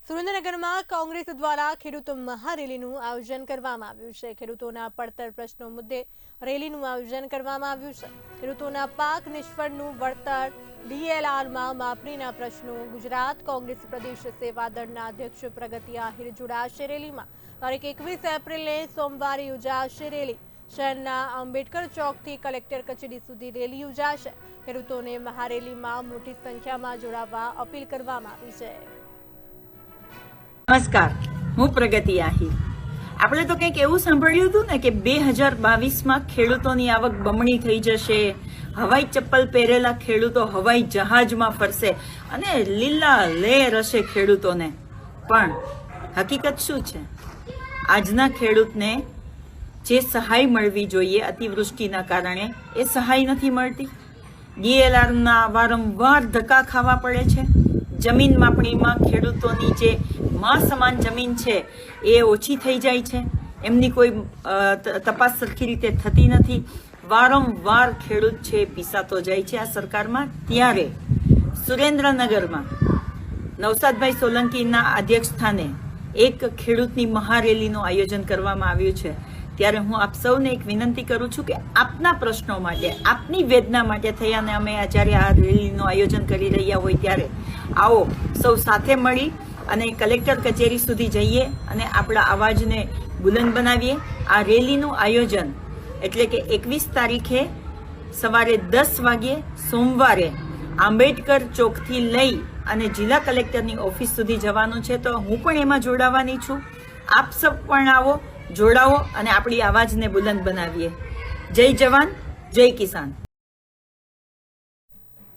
સુરેન્દ્રનગરમાં કોંગ્રેસ દ્વારા ખેડૂત મહારેલીનું આયોજન કરવામાં આવ્યું છે। ખેડૂતોના પડતર પ્રશ્નો મુદ્દે રેલીનું આયોજન કરવામાં આવ્યું છે। ખેડૂતોના પાક નિષ્ફળનું વળતર, ડીએલઆરમાં માપણીના પ્રશ્નો, ગુજરાત કોંગ્રેસ પ્રદેશ સેવા દળના અધ્યક્ષ પ્રગતિ આહિર જોડાશે રેલીમાં। તારીખ 21 એપ્રિલે સોમવારે યોજાશે રેલી। શહેરના આંબેડકર ચોકથી કલેક્ટર કચેરી સુધી રેલી યોજાશે। ખેડૂતોને મહારેલીમાં મોટી સંખ્યામાં જોડાવા અપીલ કરવામાં આવી છે। નમસ્કાર, હું પ્રગતિ આહિર। આપણે તો કંઈક એવું સાંભળ્યું હતું ને કે 2022માં ખેડૂતોની આવક બમણી થઈ જશે, હવાઈ ચપ્પલ પહેરેલા ખેડૂતો હવાઈ જહાજમાં ફરશે અને લીલા લહેર હશે ખેડૂતોને। પણ હકીકત શું છે? આજના ખેડૂતને જે સહાય મળવી જોઈએ અતિવૃષ્ટિના કારણે એ સહાય નથી મળતી। ડીએલઆરના વારંવાર ધક્કા ખાવા પડે છે। જમીન માપણીમાં ખેડૂતોની જે માં સમાન જમીન છે એ ઓછી થઈ જાય છે, એમની કોઈ તપાસ સરખી રીતે થતી નથી। વારંવાર ખેડૂત છે પીસાતો જાય છે આ સરકારમાં। ત્યારે સુરેન્દ્રનગરમાં નવસાદભાઈ સોલંકીના અધ્યક્ષ સ્થાને એક ખેડૂતની મહારેલીનું આયોજન કરવામાં આવ્યું છે। ત્યારે હું આપ સૌને એક વિનંતી કરું છું કે આપના પ્રશ્નો માટે, આપની વેદના માટે થઈ અને અમે જ્યારે આ રેલીનું આયોજન કરી રહ્યા હોય ત્યારે આવો સૌ સાથે મળી અને કલેક્ટર કચેરી સુધી જઈએ અને આપણા અવાજને બુલંદ બનાવીએ। આ રેલીનું આયોજન એટલે કે 21 તારીખે સવારે 10 વાગ્યે સોમવારે આંબેડકર ચોકથી લઈ અને જિલ્લા કલેક્ટરની ઓફિસ સુધી જવાનું છે। તો હું પણ એમાં જોડાવાની છું। આપ સૌ પણ આવો, જોડાવો અને આપણી અવાજને બુલંદ બનાવીએ। જય જવાન, જય કિસાન।